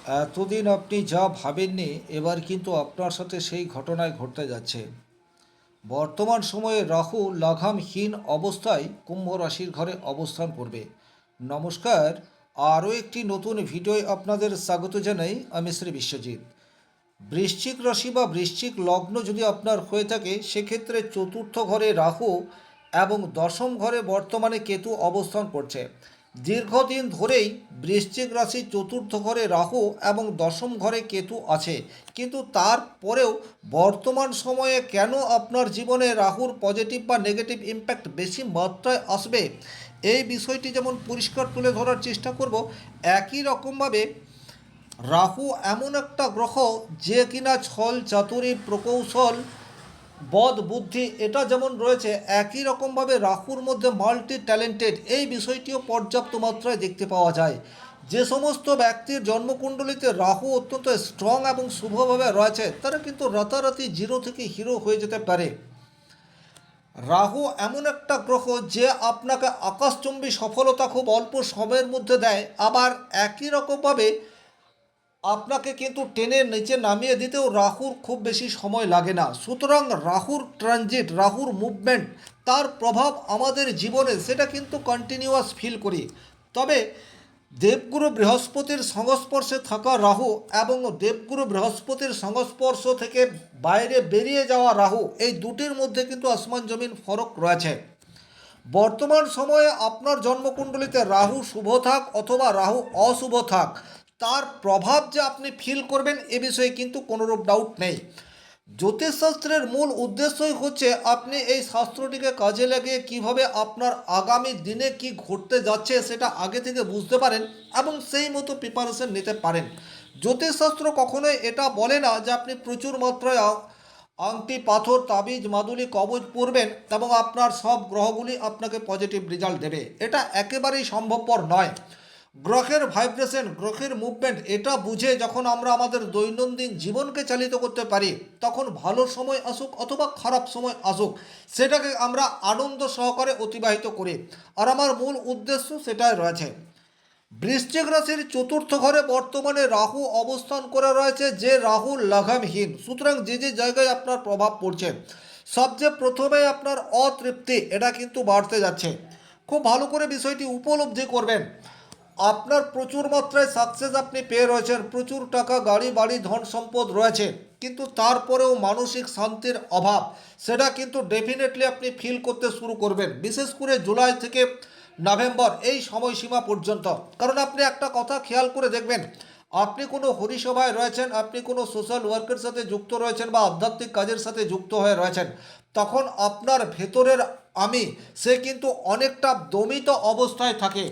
এতদিন আপনি যা ভাবেননি এবার কিন্তু আপনার সাথে সেই ঘটনায় ঘটতে যাচ্ছে। বর্তমান সময়ে রাহু লাগামহীন অবস্থায় কুম্ভ রাশির ঘরে অবস্থান করবে। নমস্কার, আরও একটি নতুন ভিডিওয় আপনাদের স্বাগত জানাই। আমি শ্রী বিশ্বজিৎ। বৃশ্চিক রাশি বা বৃশ্চিক লগ্ন যদি আপনার হয়ে থাকে, সেক্ষেত্রে চতুর্থ ঘরে রাহু এবং দশম ঘরে বর্তমানে কেতু অবস্থান করছে। দীর্ঘদিন ধরেই বৃশ্চিক রাশি চতুর্থ ঘরে রাহু এবং দশম ঘরে কেতু আছে, কিন্তু তারপরেও বর্তমান সময়ে কেন আপনার জীবনে রাহুর পজিটিভ বা নেগেটিভ ইম্প্যাক্ট বেশি মাত্রায় আসবে, এই বিষয়টি যেমন পরিষ্কার তুলে ধরার চেষ্টা করব, একই রকমভাবে রাহু এমন একটা গ্রহ যে কিনা ছল চাতুরি প্রকৌশল বদ বুদ্ধি এটা যেমন রয়েছে, একই রকমভাবে রাহুর মধ্যে মাল্টি ট্যালেন্টেড এই বিষয়টিও পর্যাপ্ত মাত্রায় দেখতে পাওয়া যায়। যে সমস্ত ব্যক্তির জন্মকুণ্ডলিতে রাহু অত্যন্ত স্ট্রং এবং শুভভাবে রয়েছে, তারা কিন্তু রাতারাতি জিরো থেকে হিরো হয়ে যেতে পারে। রাহু এমন একটা গ্রহ যে আপনাকে আকাশচুম্বী সফলতা খুব অল্প সময়ের মধ্যে দেয়, আবার একই রকমভাবে আপনাকে কিন্তু টেনে নিচে নামিয়ে দিতেও রাহুর খুব বেশি সময় লাগে না। সুতরাং রাহুর ট্রানজিট, রাহুর মুভমেন্ট, তার প্রভাব আমাদের জীবনে সেটা কিন্তু কন্টিনিউয়াস ফিল করি। তবে দেবগুরু বৃহস্পতির সংস্পর্শে থাকা রাহু এবং দেবগুরু বৃহস্পতির সংস্পর্শ থেকে বাইরে বেরিয়ে যাওয়া রাহু, এই দুটির মধ্যে কিন্তু আসমান জমিন ফরক রয়েছে। বর্তমান সময়ে আপনার জন্মকুণ্ডলিতে রাহু শুভ থাক অথবা রাহু অশুভ থাক, তার প্রভাব যে আপনি ফিল করবেন এ বিষয়ে কিন্তু কোনোরূপ ডাউট নেই। জ্যোতিষশাস্ত্রের মূল উদ্দেশ্যই হচ্ছে আপনি এই শাস্ত্রটিকে কাজে লাগিয়ে কিভাবে আপনার আগামী দিনে কি ঘটতে যাচ্ছে সেটা আগে থেকে বুঝতে পারেন এবং সেই মতো প্রিপারেশন নিতে পারেন। জ্যোতিষশাস্ত্র কখনোই এটা বলে না যে আপনি প্রচুর মাত্রায় আংটি পাথর তাবিজ মাদুলি কবজ পরবেন এবং আপনার সব গ্রহগুলি আপনাকে পজিটিভ রেজাল্ট দেবে, এটা একেবারেই সম্ভবপর নয়। গ্রহের ভাইব্রেশন, গ্রহের মুভমেন্ট এটা বুঝে যখন আমরা আমাদের দৈনন্দিন জীবনকে চালিত করতে পারি, তখন ভালো সময় আসুক অথবা খারাপ সময় আসুক, সেটাকে আমরা আনন্দ সহকারে অতিবাহিত করি। আর আমার মূল উদ্দেশ্য সেটাই রয়েছে। বৃশ্চিক রাশির চতুর্থ ঘরে বর্তমানে রাহু অবস্থান করে রয়েছে, যে রাহু লাগামহীন। সুতরাং যে যে জায়গায় আপনার প্রভাব পড়ছে, সবচেয়ে প্রথমে আপনার অতৃপ্তি এটা কিন্তু বাড়তে যাচ্ছে। খুব ভালো করে বিষয়টি উপলব্ধি করবেন। আপনার প্রচুর মাত্রায় সাকসেস আপনি পেয়ে রয়েছেন, প্রচুর টাকা গাড়ি বাড়ি ধন সম্পদ রয়েছে, কিন্তু তারপরেও মানসিক শান্তির অভাব, সেটা কিন্তু ডেফিনেটলি আপনি ফিল করতে শুরু করবেন, বিশেষ করে জুলাই থেকে নভেম্বর এই সময়সীমা পর্যন্ত। কারণ আপনি একটা কথা খেয়াল করে দেখবেন, আপনি কোনো হরিসভায় রয়েছেন, আপনি কোনো সোশ্যাল ওয়ার্কের সাথে যুক্ত রয়েছেন বা আধ্যাত্মিক কাজের সাথে যুক্ত হয়ে রয়েছেন, তখন আপনার ভেতরের আমি সে কিন্তু অনেকটা দমিত অবস্থায় থাকে।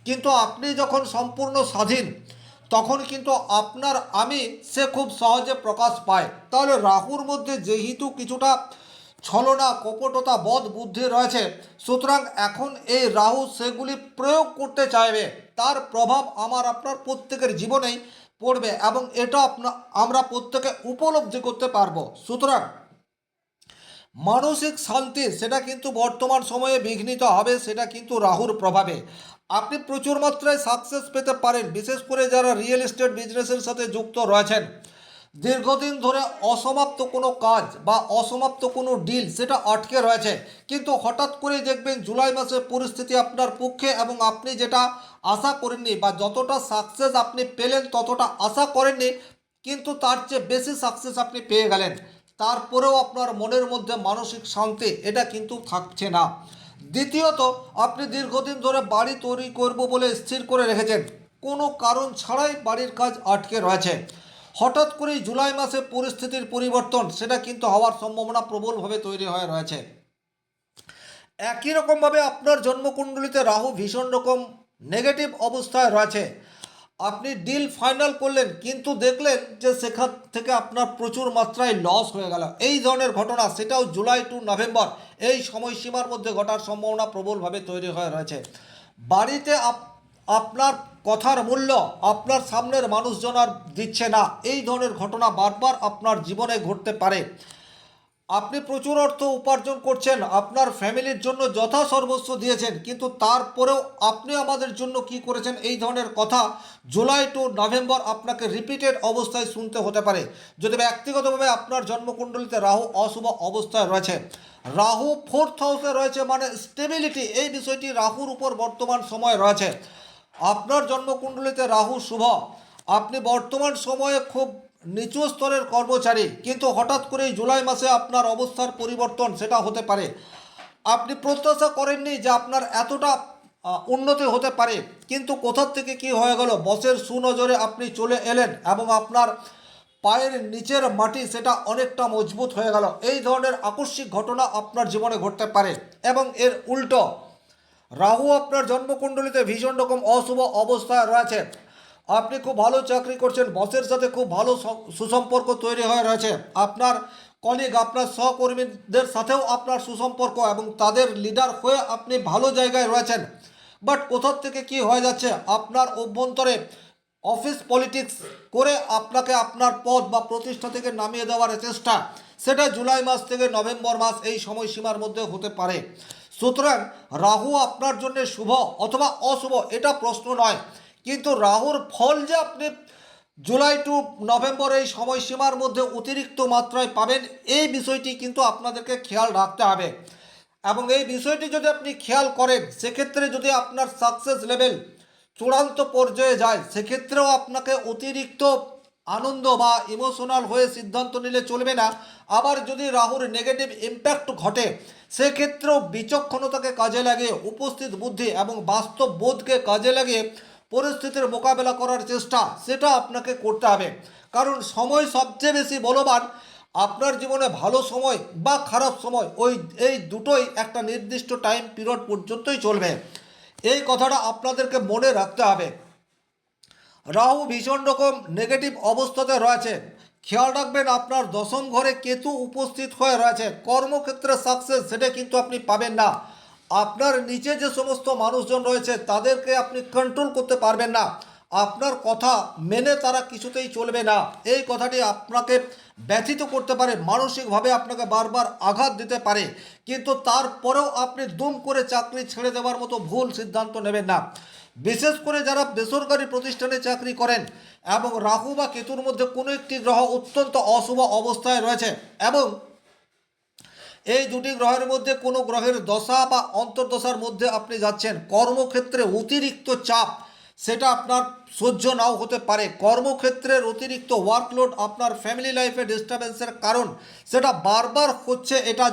কিন্তু আপনি যখন সম্পূর্ণ স্বাধীন, তখন কিন্তু আপনার আমি সে খুব সহজে প্রকাশ পায়। তাহলে রাহুর মধ্যে যেহেতু কিছুটা ছলনা কপটতা বদ বুদ্ধি রয়েছে, সুতরাং এখন এই রাহু সেগুলি প্রয়োগ করতে চাইবে, তার প্রভাব আমার আপনার প্রত্যেকের জীবনেই পড়বে এবং এটা আমরা প্রত্যেকে উপলব্ধি করতে পারবো। সুতরাং মানসিক শান্তি সেটা কিন্তু বর্তমান সময়ে বিঘ্নিত হবে, সেটা কিন্তু রাহুর প্রভাবে। আপনি প্রচুর মাত্রায় সাকসেস পেতে পারেন, বিশেষ করে যারা রিয়েল এস্টেট বিজনেসের সাথে যুক্ত রয়েছেন। দীর্ঘদিন ধরে অসমাপ্ত কোনো কাজ বা অসমাপ্ত কোনো ডিল সেটা আটকে রয়েছে, কিন্তু হঠাৎ করে দেখবেন জুলাই মাসের পরিস্থিতি আপনার পক্ষে এবং আপনি যেটা আশা করেননি বা যতটা সাকসেস আপনি পেলেন ততটা আশা করেননি, কিন্তু তার চেয়ে বেশি সাকসেস আপনি পেয়ে গেলেন। তারপরেও আপনার মনের মধ্যে মানসিক শান্তি এটা কিন্তু থাকছে না। দ্বিতীয়ত, আপনি দীর্ঘদিন ধরে বাড়ি তৈরি করব বলে স্থির করে রেখেছেন, কোনো কারণ ছাড়াই বাড়ির কাজ আটকে রয়েছে। হঠাৎ করেই জুলাই মাসে পরিস্থিতির পরিবর্তন সেটা কিন্তু হওয়ার সম্ভাবনা প্রবলভাবে তৈরি হয়ে রয়েছে। একই রকমভাবে আপনার জন্মকুণ্ডলিতে রাহু ভীষণ রকম নেগেটিভ অবস্থায় রয়েছে। আপনি ডিল ফাইনাল করলেন, কিন্তু দেখলেন যে সেখান থেকে আপনার প্রচুর মাত্রায় লস হয়ে গেল। এই ধরনের ঘটনা সেটাও জুলাই টু নভেম্বর এই সময়সীমার মধ্যে ঘটার সম্ভাবনা প্রবলভাবে তৈরি হয়ে রয়েছে। বাড়িতে আপনার কথার মূল্য আপনার সামনের মানুষজন আর দিচ্ছে না, এই ধরনের ঘটনা বারবার আপনার জীবনে ঘটতে পারে। আপনি প্রচুর অর্থ উপার্জন করছেন, আপনার ফ্যামিলির জন্য যথা সর্বস্ব দিয়েছেন, কিন্তু তারপরেও আপনি আমাদের জন্য কি করেছেন এই ধরনের কথা জুলাই টু নভেম্বর আপনাকে রিপিটেড অবস্থায় শুনতে হতে পারে। যদি ব্যক্তিগতভাবে আপনার জন্মকুণ্ডলিতে রাহু অশুভ অবস্থায় রয়েছে, রাহু ফোর্থ হাউসে রয়েছে, মানে স্টেবিলিটি, এই বিষয়টি রাহুর উপর বর্তমান সময় রয়েছে। আপনার জন্মকুণ্ডলিতে রাহু শুভ, আপনি বর্তমান সময়ে খুব নিচু স্তরের কর্মচারী, কিন্তু হঠাৎ করেই জুলাই মাসে আপনার অবস্থার পরিবর্তন সেটা হতে পারে। আপনি প্রত্যাশা করেননি যে আপনার এতটা উন্নতি হতে পারে, কিন্তু কোথার থেকে কি হয়ে গেল, বসের সুনজরে আপনি চলে এলেন এবং আপনার পায়ের নিচের মাটি সেটা অনেকটা মজবুত হয়ে গেল। এই ধরনের আকস্মিক ঘটনা আপনার জীবনে ঘটতে পারে। এবং এর উল্টো রাহু আপনার জন্মকুণ্ডলিতে ভীষণ রকম অশুভ অবস্থায় রয়েছে, আপনি খুব ভালো চাকরি করছেন, বসের সাথে খুব ভালো সুসম্পর্ক তৈরি হয়ে রয়েছে, আপনার কলিগ, আপনার সহকর্মীদের সাথেও আপনার সুসম্পর্ক এবং তাদের লিডার হয়ে আপনি ভালো জায়গায় রয়েছেন। বাট কোথার থেকে কি হয়ে যাচ্ছে, আপনার অভ্যন্তরে অফিস পলিটিক্স করে আপনাকে আপনার পদ বা প্রতিষ্ঠা থেকে নামিয়ে দেওয়ার চেষ্টা, সেটা জুলাই মাস থেকে নভেম্বর মাস এই সময়সীমার মধ্যে হতে পারে। সুতরাং রাহু আপনার জন্য শুভ অথবা অশুভ এটা প্রশ্ন নয়, কিন্তু রাহুর ফল যে আপনি জুলাই টু নভেম্বর এই সময়সীমার মধ্যে অতিরিক্ত মাত্রায় পাবেন, এই বিষয়টি কিন্তু আপনাদেরকে খেয়াল রাখতে হবে। এবং এই বিষয়টি যদি আপনি খেয়াল করেন, সেক্ষেত্রে যদি আপনার সাকসেস লেভেল চূড়ান্ত পর্যায়ে যায়, সেক্ষেত্রেও আপনাকে অতিরিক্ত আনন্দ বা ইমোশনাল হয়ে সিদ্ধান্ত নিলে চলবে না। আবার যদি রাহুর নেগেটিভ ইম্প্যাক্ট ঘটে, সেক্ষেত্রেও বিচক্ষণতাকে কাজে লাগিয়ে, উপস্থিত বুদ্ধি এবং বাস্তব বোধকে কাজে লাগিয়ে পরিস্থিতির মোকাবেলা করার চেষ্টা সেটা আপনাকে করতে হবে। কারণ সময় সবচেয়ে বেশি বলবান। আপনার জীবনে ভালো সময় বা খারাপ সময় এই দুটোই একটা নির্দিষ্ট টাইম পিরিয়ড পর্যন্তই চলবে, এই কথাটা আপনাদেরকে মনে রাখতে হবে। রাহু ভীষণ রকম নেগেটিভ অবস্থাতে রয়েছে, খেয়াল রাখবেন আপনার দশম ঘরে কেতু উপস্থিত হয়ে রয়েছে, কর্মক্ষেত্রে সাকসেস সেটা কিন্তু আপনি পাবেন না। আপনার নিচে যে সমস্ত মানুষজন রয়েছে তাদেরকে আপনি কন্ট্রোল করতে পারবেন না, আপনার কথা মেনে তারা কিছুতেই চলবে না, এই কথাটি আপনাকে ব্যথিত করতে পারে, মানসিকভাবে আপনাকে বারবার আঘাত দিতে পারে। কিন্তু তারপরেও আপনি দুম করে চাকরি ছেড়ে দেওয়ার মতো ভুল সিদ্ধান্ত নেবেন না। বিশেষ করে যারা বেসরকারি প্রতিষ্ঠানে চাকরি করেন এবং রাহু বা কেতুর মধ্যে কোনো একটি গ্রহ অত্যন্ত অশুভ অবস্থায় রয়েছে, এবং এই দুটি গ্রহের মধ্যে কোনো গ্রহের দশা বা অন্তর্দশার মধ্যে আপনি যাচ্ছেন, কর্মক্ষেত্রে অতিরিক্ত চাপ সেটা আপনার সহ্য নাও হতে পারে। কর্মক্ষেত্রের অতিরিক্ত ওয়ার্কলোড আপনার ফ্যামিলি লাইফে ডিস্টারবেন্সের কারণ সেটা বারবার হচ্ছে, এটা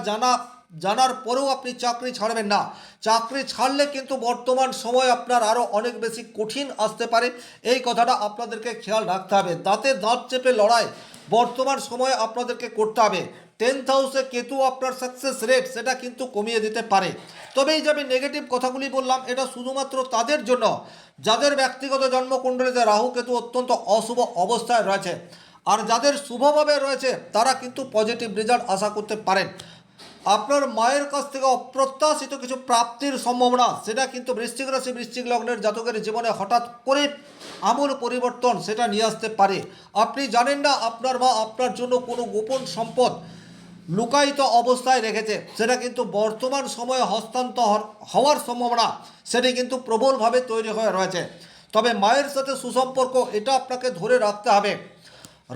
জানার পরেও আপনি চাকরি ছাড়বেন না। চাকরি ছাড়লে কিন্তু বর্তমান সময় আপনার আরও অনেক বেশি কঠিন আসতে পারে, এই কথাটা আপনাদেরকে খেয়াল রাখতে হবে। দাঁতে দাঁত চেপে লড়াই বর্তমান সময়ে আপনাদেরকে করতে হবে। 10th হাউসে কেতু আপনার সাকসেস রেট সেটা কিন্তু কমিয়ে দিতে পারে। তবে এই যে আমি নেগেটিভ কথাগুলি বললাম, এটা শুধুমাত্র তাদের জন্য যাদের ব্যক্তিগত জন্মকুণ্ডলীতে রাহু কেতু অত্যন্ত অশুভ অবস্থায় রয়েছে। আর যাদের শুভভাবে রয়েছে তারা কিন্তু পজিটিভ রেজাল্ট আশা করতে পারেন। আপনার মায়ের কাছ থেকে অপ্রত্যাশিত কিছু প্রাপ্তির সম্ভাবনা সেটা কিন্তু বৃশ্চিক রাশি বৃশ্চিক লগ্নের জাতকের জীবনে হঠাৎ করে আমূল পরিবর্তন সেটা নিয়ে আসতে পারে। আপনি জানেন না আপনার মা আপনার জন্য কোনো গোপন সম্পদ লুকায়িত অবস্থায় রেখেছে, সেটা কিন্তু বর্তমান সময়ে হস্তান্তর হওয়ার সম্ভাবনা সেটি কিন্তু প্রবলভাবে তৈরি হয়ে রয়েছে। তবে মায়ের সাথে সুসম্পর্ক এটা আপনাকে ধরে রাখতে হবে।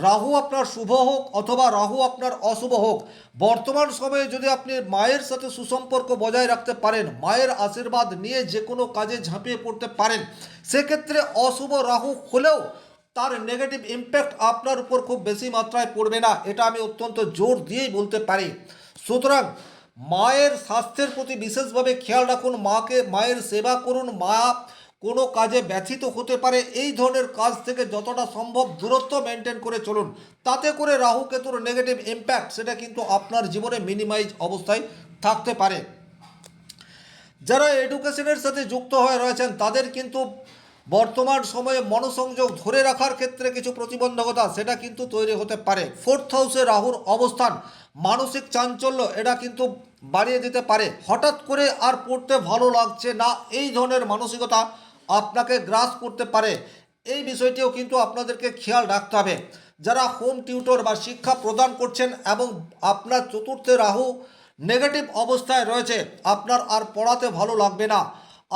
রাহু আপনার শুভ হোক অথবা রাহু আপনার অশুভ হোক, বর্তমান সময়ে যদি আপনি মায়ের সাথে সুসম্পর্ক বজায় রাখতে পারেন, মায়ের আশীর্বাদ নিয়ে যে কোনো কাজে ঝাঁপিয়ে পড়তে পারেন, সেক্ষেত্রে অশুভ রাহু হলেও তার নেগেটিভ ইম্প্যাক্ট আপনার উপর খুব বেশি মাত্রায় পড়বে না, এটা আমি অত্যন্ত জোর দিয়েই বলতে পারি। সুতরাং মায়ের স্বাস্থ্যের প্রতি বিশেষভাবে খেয়াল রাখুন, মায়ের সেবা করুন। মা কোনো কাজে ব্যথিত হতে পারে, এই ধরনের কাজ থেকে যতটা সম্ভব দূরত্ব মেনটেন করে চলুন, তাতে করে রাহু কেতুর নেগেটিভ ইম্প্যাক্ট সেটা কিন্তু আপনার জীবনে মিনিমাইজ অবস্থায় থাকতে পারে। যারা এডুকেশনের সাথে যুক্ত হয়ে রয়েছেন তাদের কিন্তু বর্তমান সময়ে মনোসংযোগ ধরে রাখার ক্ষেত্রে কিছু প্রতিবন্ধকতা সেটা কিন্তু তৈরি হতে পারে। ফোর্থ হাউসে রাহুর অবস্থান মানসিক চাঞ্চল্য এটা কিন্তু বাড়িয়ে দিতে পারে। হঠাৎ করে আর পড়তে ভালো লাগছে না, এই ধরনের মানসিকতা আপনাকে গ্রাস করতে পারে, এই বিষয়টিও কিন্তু আপনাদেরকে খেয়াল রাখতে হবে। যারা হোম টিউটর বা শিক্ষা প্রদান করছেন এবং আপনার চতুর্থে রাহু নেগেটিভ অবস্থায় রয়েছে, আপনার আর পড়াতে ভালো লাগবে না।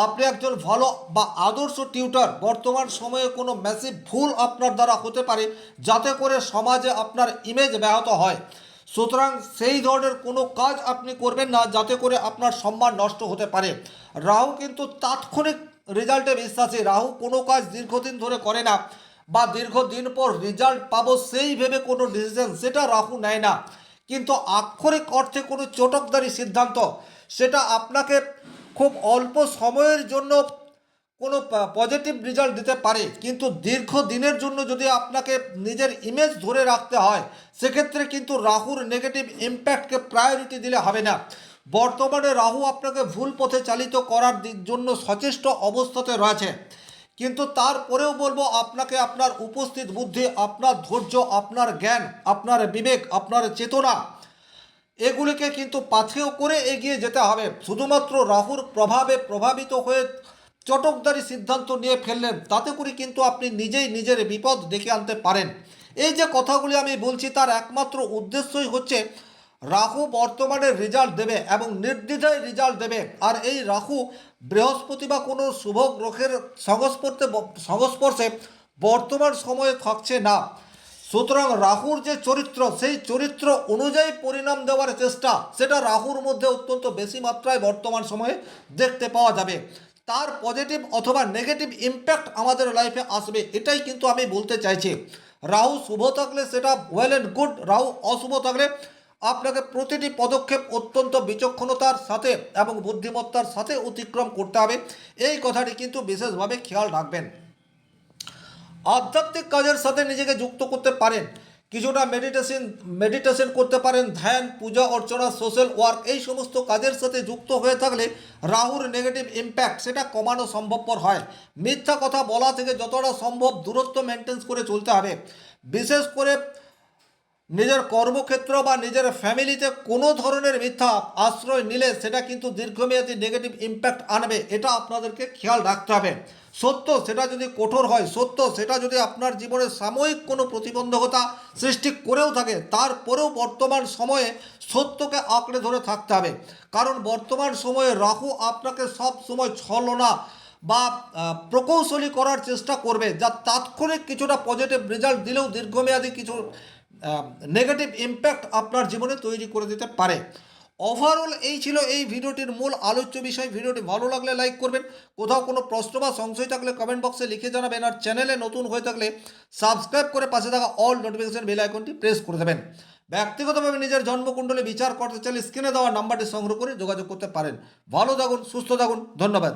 আপনি একজন ভালো বা আদর্শ টিউটর, বর্তমান সময়ে কোনো ম্যাসিভ ভুল আপনার দ্বারা হতে পারে যাতে করে সমাজে আপনার ইমেজ ব্যাহত হয়। সুতরাং সেই ধরনের কোনো কাজ আপনি করবেন না যাতে করে আপনার সম্মান নষ্ট হতে পারে। রাহু কিন্তু তাৎক্ষণিক রেজাল্টে বিশ্বাসী। রাহু কোনো কাজ দীর্ঘদিন ধরে করে না বা দীর্ঘদিন পর রেজাল্ট পাবো সেই ভেবে কোনো ডিসিশন সেটা রাহু নেয় না। কিন্তু আক্ষরিক অর্থে কোনো চটকদারি সিদ্ধান্ত সেটা আপনাকে খুব অল্প সময়ের জন্য কোনো পজিটিভ রেজাল্ট দিতে পারে, কিন্তু দীর্ঘদিনের জন্য যদি আপনাকে নিজের ইমেজ ধরে রাখতে হয় সেক্ষেত্রে কিন্তু রাহুর নেগেটিভ ইম্প্যাক্টকে প্রায়োরিটি দিলে হবে না। বর্তমানে রাহু আপনাকে ভুল পথে চালিত করার জন্য সচেষ্ট অবস্থাতে রয়েছে, কিন্তু তারপরেও বলবো আপনাকে আপনার উপস্থিত বুদ্ধি, আপনার ধৈর্য, আপনার জ্ঞান, আপনার বিবেক, আপনার চেতনা এগুলিকে কিন্তু পাথেয় করে এগিয়ে যেতে হবে। শুধুমাত্র রাহুর প্রভাবে প্রভাবিত হয়ে চটকদারি সিদ্ধান্ত নিয়ে ফেললেন তাতে করে কিন্তু আপনি নিজেই নিজের বিপদ ডেকে আনতে পারেন। এই যে কথাগুলি আমি বলছি তার একমাত্র উদ্দেশ্যই হচ্ছে রাহু বর্তমানে রেজাল্ট দেবে এবং নির্দ্বিধায় রেজাল্ট দেবে। আর এই রাহু বৃহস্পতি বা কোনো শুভ গ্রহের সংস্পর্শে বর্তমান সময়ে থাকছে না। সুতরাং রাহুর যে চরিত্র সেই চরিত্র অনুযায়ী পরিণাম দেওয়ার চেষ্টা সেটা রাহুর মধ্যে অত্যন্ত বেশি মাত্রায় বর্তমান সময়ে দেখতে পাওয়া যাবে। তার পজিটিভ অথবা নেগেটিভ ইম্প্যাক্ট আমাদের লাইফে আসবে, এটাই কিন্তু আমি বলতে চাইছি। রাহু শুভ থাকলে সেটা ওয়েল অ্যান্ড গুড, রাহু অশুভ থাকলে আপনাকে প্রতিটি পদক্ষেপ অত্যন্ত বিচক্ষণতার সাথে এবং বুদ্ধিমত্তার সাথে অতিক্রম করতে হবে। এই কথাটি কিন্তু বিশেষভাবে খেয়াল রাখবেন। আধ্যাত্মিক কাজের সাথে নিজেকে যুক্ত করতে পারেন, কিছুটা মেডিটেশন করতে পারেন, ধ্যান, পূজা অর্চনা, সোশ্যাল ওয়ার্ক এই সমস্ত কাজের সাথে যুক্ত হয়ে থাকলে রাহুর নেগেটিভ ইম্প্যাক্ট সেটা কমানো সম্ভবপর হয়। মিথ্যা কথা বলা থেকে যতটা সম্ভব দূরত্ব মেনটেন করে চলতে হবে। বিশেষ করে নিজের কর্মক্ষেত্র বা নিজের ফ্যামিলিতে কোনো ধরনের মিথ্যা আশ্রয় নিলে সেটা কিন্তু দীর্ঘমেয়াদী নেগেটিভ ইম্প্যাক্ট আনবে, এটা আপনাদেরকে খেয়াল রাখতে হবে। সত্য সেটা যদি কঠোর হয়, সত্য সেটা যদি আপনার জীবনে সাময়িক কোনো প্রতিবন্ধকতা সৃষ্টি করেও থাকে, তারপরেও বর্তমান সময়ে সত্যকে আঁকড়ে ধরে থাকতে হবে। কারণ বর্তমান সময়ে রাহু আপনাকে সব সময় ছলনা বা প্রকৌশলী করার চেষ্টা করবে, যা তাৎক্ষণিক কিছুটা পজিটিভ রেজাল্ট দিলেও দীর্ঘমেয়াদী কিছু নেগেটিভ ইম্প্যাক্ট আপনার জীবনে তৈরি করে দিতে পারে। ওভারঅল এই ছিল এই ভিডিওটির মূল আলোচ্য বিষয়। ভিডিওটি ভালো লাগলে লাইক করবেন, কোথাও কোনো প্রশ্ন বা সংশয় থাকলে কমেন্ট বক্সে লিখে জানাবেন, আর চ্যানেলে নতুন হয়ে থাকলে সাবস্ক্রাইব করে পাশে থাকা অল নোটিফিকেশন বেল আইকনটি প্রেস করে দেবেন। ব্যক্তিগতভাবে নিজের জন্মকুণ্ডলী বিচার করতে চাইলে স্ক্রিনে দেওয়া নাম্বারটি সংগ্রহ করে যোগাযোগ করতে পারেন। ভালো থাকুন, সুস্থ থাকুন, ধন্যবাদ।